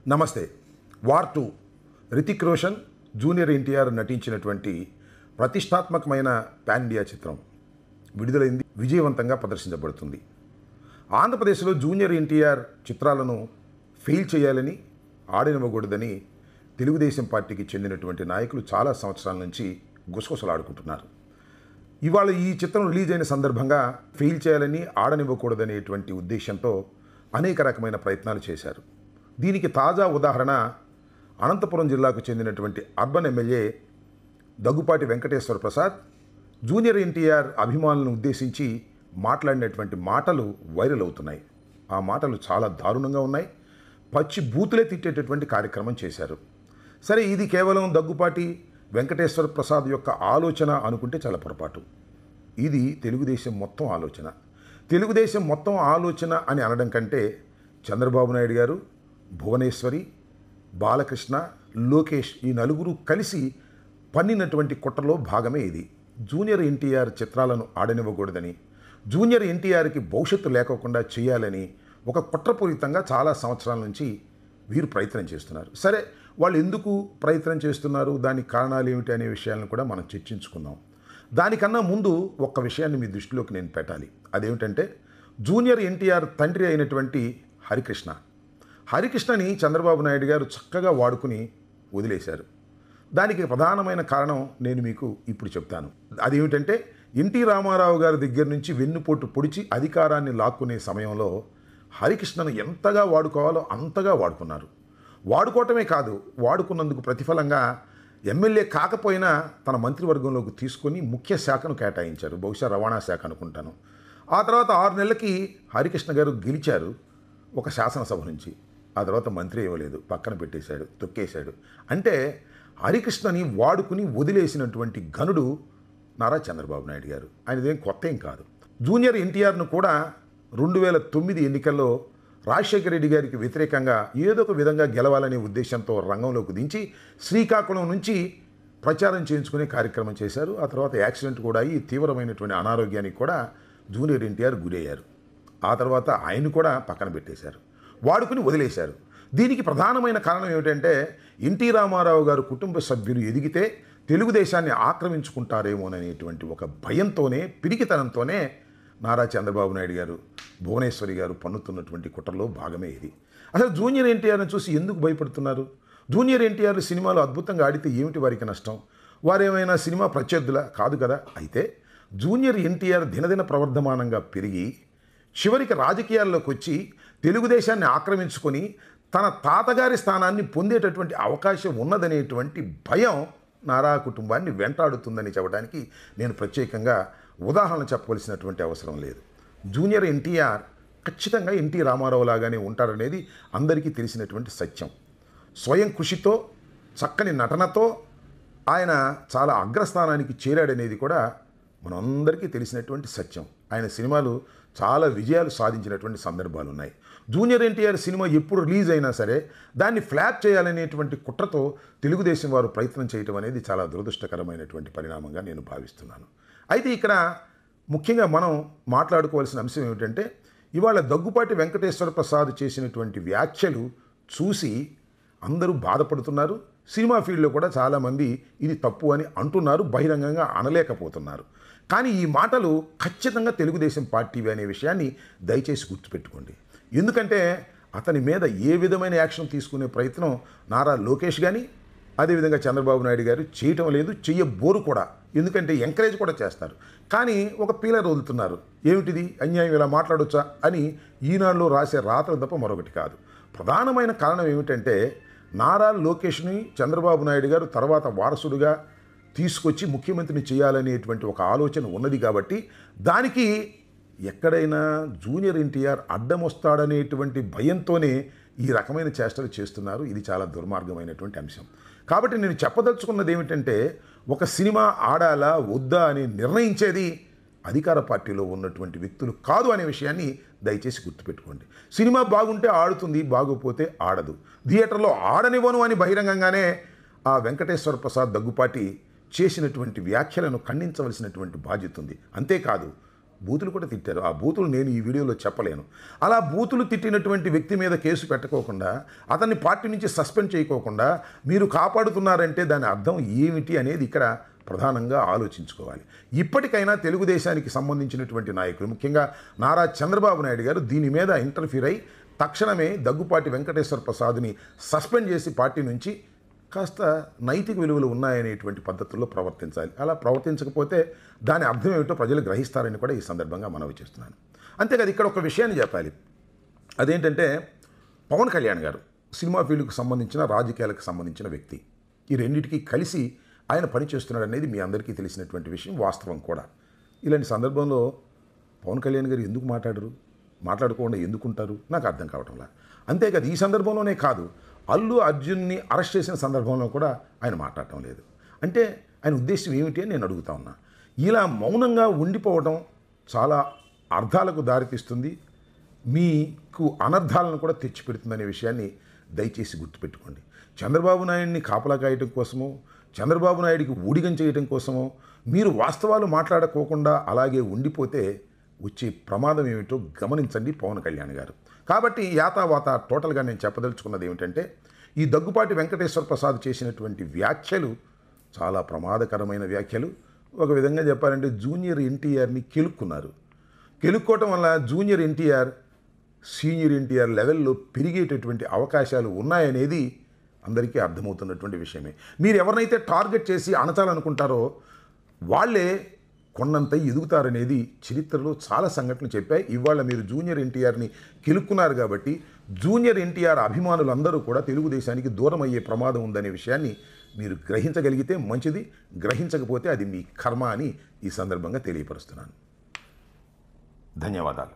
నమస్తే. War 2 Hrithik Roshan, junior NTR నటించినటువంటి ప్రతిష్టాత్మకమైన పాన్ ఇండియా చిత్రం విడుదలైంది, విజయవంతంగా ప్రదర్శించబడుతుంది. ఆంధ్రప్రదేశ్లో జూనియర్ ఎన్టీఆర్ చిత్రాలను ఫెయిల్ చేయాలని, ఆడనివ్వకూడదని తెలుగుదేశం పార్టీకి చెందినటువంటి నాయకులు చాలా సంవత్సరాల నుంచి గుసగుసలాడుకుంటున్నారు. ఇవాళ ఈ చిత్రం రిలీజ్ అయిన సందర్భంగా ఫెయిల్ చేయాలని, ఆడనివ్వకూడదనేటువంటి ఉద్దేశంతో అనేక రకమైన ప్రయత్నాలు చేశారు. దీనికి తాజా ఉదాహరణ అనంతపురం జిల్లాకు చెందినటువంటి urban MLA Daggubati Venkateswara Prasad junior NTR అభిమానులను ఉద్దేశించి మాట్లాడినటువంటి మాటలు వైరల్ అవుతున్నాయి. ఆ మాటలు చాలా దారుణంగా ఉన్నాయి. పచ్చి బూతులే తిట్టేటటువంటి కార్యక్రమం చేశారు. సరే, ఇది కేవలం దగ్గుపాటి వెంకటేశ్వర ప్రసాద్ యొక్క ఆలోచన అనుకుంటే చాలా పొరపాటు. ఇది తెలుగుదేశం మొత్తం ఆలోచన. తెలుగుదేశం మొత్తం ఆలోచన అని అనడం కంటే చంద్రబాబు నాయుడు గారు, భువనేశ్వరి, బాలకృష్ణ, లోకేష్ ఈ నలుగురు కలిసి పన్నినటువంటి కుట్రలో భాగమే ఇది. జూనియర్ ఎన్టీఆర్ చిత్రాలను ఆడనివ్వకూడదని, జూనియర్ ఎన్టీఆర్కి భవిష్యత్తు లేకోకుండా చేయాలని ఒక కుట్రపూరితంగా చాలా సంవత్సరాల నుంచి వీరు ప్రయత్నం చేస్తున్నారు. సరే, వాళ్ళు ఎందుకు ప్రయత్నం చేస్తున్నారు, దానికి కారణాలు ఏమిటి అనే విషయాలను కూడా మనం చర్చించుకుందాం. దానికన్నా ముందు ఒక్క విషయాన్ని మీ దృష్టిలోకి నేను పెట్టాలి. అదేమిటంటే, జూనియర్ ఎన్టీఆర్ తండ్రి అయినటువంటి హరికృష్ణని చంద్రబాబు నాయుడు గారు చక్కగా వాడుకుని వదిలేశారు. దానికి ప్రధానమైన కారణం నేను మీకు ఇప్పుడు చెప్తాను. అదేమిటంటే, ఎన్టీ రామారావు గారి దగ్గర నుంచి వెన్నుపోటు పొడిచి అధికారాన్ని లాక్కునే సమయంలో హరికృష్ణను ఎంతగా వాడుకోవాలో అంతగా వాడుకున్నారు. వాడుకోవటమే కాదు, వాడుకున్నందుకు ప్రతిఫలంగా ఎమ్మెల్యే కాకపోయినా తన మంత్రివర్గంలోకి తీసుకొని ముఖ్య శాఖను కేటాయించారు. బహుశా రవాణా శాఖ అనుకుంటాను. ఆ తర్వాత 6 నెలలకి హరికృష్ణ గారు గెలిచారు ఒక శాసనసభ నుంచి. ఆ తర్వాత మంత్రి ఇవ్వలేదు, పక్కన పెట్టేశాడు, తొక్కేశాడు. అంటే హరికృష్ణని వాడుకుని వదిలేసినటువంటి ఘనుడు నారా చంద్రబాబు నాయుడు గారు. ఆయనదేం కొత్త ఏం కాదు. జూనియర్ ఎన్టీఆర్ను కూడా 2009 ఎన్నికల్లో రాజశేఖర రెడ్డి గారికి వ్యతిరేకంగా ఏదో ఒక విధంగా గెలవాలనే ఉద్దేశంతో రంగంలోకి దించి శ్రీకాకుళం నుంచి ప్రచారం చేయించుకునే కార్యక్రమం చేశారు. ఆ తర్వాత యాక్సిడెంట్ కూడా అయ్యి తీవ్రమైనటువంటి అనారోగ్యానికి కూడా జూనియర్ ఎన్టీఆర్ గురయ్యారు. ఆ తర్వాత ఆయన కూడా పక్కన పెట్టేశారు, వాడుకుని వదిలేశారు. దీనికి ప్రధానమైన కారణం ఏమిటంటే, ఎన్టీ రామారావు గారు కుటుంబ సభ్యులు ఎదిగితే తెలుగుదేశాన్ని ఆక్రమించుకుంటారేమోననేటువంటి ఒక భయంతోనే, పిరికితనంతోనే నారా చంద్రబాబు నాయుడు గారు, భువనేశ్వరి గారు పన్నుతున్నటువంటి కుట్రలో భాగమే ఇది. అసలు జూనియర్ ఎన్టీఆర్ని చూసి ఎందుకు భయపడుతున్నారు? జూనియర్ ఎన్టీఆర్ సినిమాలు అద్భుతంగా ఆడితే ఏమిటి వారికి నష్టం? వారేమైనా సినిమా ప్రత్యర్థులా? కాదు కదా. అయితే జూనియర్ ఎన్టీఆర్ దినదిన ప్రవర్ధమానంగా పెరిగి చివరికి రాజకీయాల్లోకి వచ్చి తెలుగుదేశాన్ని ఆక్రమించుకొని తన తాతగారి స్థానాన్ని పొందేటటువంటి అవకాశం ఉన్నదనేటువంటి భయం నారా కుటుంబాన్ని వెంటాడుతుందని చెప్పడానికి నేను ప్రత్యేకంగా ఉదాహరణ చెప్పవలసినటువంటి అవసరం లేదు. జూనియర్ ఎన్టీఆర్ ఖచ్చితంగా ఎన్టీ రామారావు లాగానే ఉంటారనేది అందరికీ తెలిసినటువంటి సత్యం. స్వయం కృషితో, చక్కని నటనతో ఆయన చాలా అగ్రస్థానానికి చేరాడనేది కూడా మనందరికీ తెలిసినటువంటి సత్యం. ఆయన సినిమాలు చాలా విజయాలు సాధించినటువంటి సందర్భాలు ఉన్నాయి. జూనియర్ ఎన్టీఆర్ సినిమా ఎప్పుడు రిలీజ్ అయినా సరే దాన్ని ఫ్లాప్ చేయాలనేటువంటి కుట్రతో తెలుగుదేశం వారు ప్రయత్నం చేయటం అనేది చాలా దురదృష్టకరమైనటువంటి పరిణామంగా నేను భావిస్తున్నాను. అయితే ఇక్కడ ముఖ్యంగా మనం మాట్లాడుకోవాల్సిన అంశం ఏమిటంటే, ఇవాళ దగ్గుపాటి వెంకటేశ్వర ప్రసాద్ చేసినటువంటి వ్యాఖ్యలు చూసి అందరూ బాధపడుతున్నారు. సినిమా ఫీల్డ్లో కూడా చాలామంది ఇది తప్పు అని అంటున్నారు, బహిరంగంగా అనలేకపోతున్నారు. కానీ ఈ మాటలు ఖచ్చితంగా తెలుగుదేశం పార్టీవి అనే విషయాన్ని దయచేసి గుర్తుపెట్టుకోండి. ఎందుకంటే అతని మీద ఏ విధమైన యాక్షన్ తీసుకునే ప్రయత్నం నారా లోకేష్ కానీ, అదేవిధంగా చంద్రబాబు నాయుడు గారు చేయటం లేదు, చెయ్యబోరు కూడా. ఎందుకంటే ఎంకరేజ్ కూడా చేస్తారు. కానీ ఒక పీలర్ వదులుతున్నారు. ఏమిటిది, అన్యాయం ఇలా మాట్లాడొచ్చా అని ఈనాడులో రాసే రాతలు తప్ప మరొకటి కాదు. ప్రధానమైన కారణం ఏమిటంటే, నారా లోకేష్ని చంద్రబాబు నాయుడు గారు తర్వాత వారసుడుగా తీసుకొచ్చి ముఖ్యమంత్రిని చేయాలనేటువంటి ఒక ఆలోచన ఉన్నది కాబట్టి దానికి ఎక్కడైనా జూనియర్ ఎన్టీఆర్ అడ్డం వస్తాడనేటువంటి భయంతోనే ఈ రకమైన చేష్టలు చేస్తున్నారు. ఇది చాలా దుర్మార్గమైనటువంటి అంశం. కాబట్టి నేను చెప్పదలుచుకున్నది ఏమిటంటే, ఒక సినిమా ఆడాలా వద్దా అని నిర్ణయించేది అధికార పార్టీలో ఉన్నటువంటి వ్యక్తులు కాదు అనే విషయాన్ని దయచేసి గుర్తుపెట్టుకోండి. సినిమా బాగుంటే ఆడుతుంది, బాగోపోతే ఆడదు. థియేటర్లో ఆడనివ్వను అని బహిరంగంగానే ఆ వెంకటేశ్వర ప్రసాద్ దగ్గుపాటి చేసినటువంటి వ్యాఖ్యలను ఖండించవలసినటువంటి బాధ్యత ఉంది. అంతేకాదు, బూతులు కూడా తిట్టారు. ఆ బూతులు నేను ఈ వీడియోలో చెప్పలేను. అలా బూతులు తిట్టినటువంటి వ్యక్తి మీద కేసు పెట్టుకోకుండా, అతన్ని పార్టీ నుంచి సస్పెండ్ చేయకోకుండా మీరు కాపాడుతున్నారంటే దాని అర్థం ఏమిటి అనేది ఇక్కడ ప్రధానంగా ఆలోచించుకోవాలి. ఇప్పటికైనా తెలుగుదేశానికి సంబంధించినటువంటి నాయకులు, ముఖ్యంగా నారా చంద్రబాబు నాయుడు గారు దీని మీద ఇంటర్ఫీర్ అయి తక్షణమే దగ్గుపాటి వెంకటేశ్వర ప్రసాద్ని సస్పెండ్ చేసి పార్టీ నుంచి కాస్త నైతిక విలువలు ఉన్నాయనేటువంటి పద్ధతుల్లో ప్రవర్తించాలి. అలా ప్రవర్తించకపోతే దాని అర్థం ఏమిటో ప్రజలు గ్రహిస్తారని కూడా ఈ సందర్భంగా మనవి చేస్తున్నాను. అంతేకాదు ఇక్కడ ఒక విషయాన్ని చెప్పాలి. అదేంటంటే పవన్ కళ్యాణ్ గారు సినిమా ఫీల్డ్కి సంబంధించిన, రాజకీయాలకు సంబంధించిన వ్యక్తి. ఈ రెండింటికి కలిసి ఆయన పనిచేస్తున్నాడు అనేది మీ అందరికీ తెలిసినటువంటి విషయం, వాస్తవం కూడా. ఇలాంటి సందర్భంలో పవన్ కళ్యాణ్ గారు ఎందుకు మాట్లాడకుండా ఎందుకుంటారు నాకు అర్థం కావటంలా. అంతేకాదు ఈ సందర్భంలోనే కాదు, అల్లు అర్జున్ని అరెస్ట్ చేసిన సందర్భంలో కూడా ఆయన మాట్లాడటం లేదు. అంటే ఆయన ఉద్దేశం ఏమిటి అని నేను అడుగుతా ఉన్నా. ఇలా మౌనంగా ఉండిపోవడం చాలా అర్థాలకు దారితీస్తుంది, మీకు అనర్థాలను కూడా తెచ్చిపెడుతుందనే విషయాన్ని దయచేసి గుర్తుపెట్టుకోండి. చంద్రబాబు నాయుడిని కాపలా కాయటం కోసమో, చంద్రబాబు నాయుడికి ఊడిగం చేయడం కోసమో మీరు వాస్తవాలు మాట్లాడుకోకుండా అలాగే ఉండిపోతే వచ్చే ప్రమాదం ఏమిటో గమనించండి పవన్ కళ్యాణ్ గారు. కాబట్టి యాతావాత టోటల్గా నేను చెప్పదలుచుకున్నది ఏమిటంటే, ఈ దగ్గుపాటి వెంకటేశ్వర ప్రసాద్ చేసినటువంటి వ్యాఖ్యలు చాలా ప్రమాదకరమైన వ్యాఖ్యలు. ఒక విధంగా చెప్పాలంటే జూనియర్ ఎన్టీఆర్ని కెలుక్కోవటం వల్ల జూనియర్ ఎన్టీఆర్ సీనియర్ ఎన్టీఆర్ లెవెల్లో పెరిగేటటువంటి అవకాశాలు ఉన్నాయనేది అందరికీ అర్థమవుతున్నటువంటి విషయమే. మీరు ఎవరినైతే టార్గెట్ చేసి అణచాలనుకుంటారో వాళ్ళే కొన్నంత ఎదుగుతారనేది చరిత్రలో చాలా సంఘటనలు చెప్పాయి. ఇవాళ మీరు జూనియర్ ఎన్టీఆర్ని కెలుక్కున్నారు కాబట్టి జూనియర్ ఎన్టీఆర్ అభిమానులందరూ కూడా తెలుగుదేశానికి దూరం అయ్యే ప్రమాదం ఉందనే విషయాన్ని మీరు గ్రహించగలిగితే మంచిది, గ్రహించకపోతే అది మీ కర్మ అని ఈ సందర్భంగా తెలియపరుస్తున్నాను. ధన్యవాదాలు.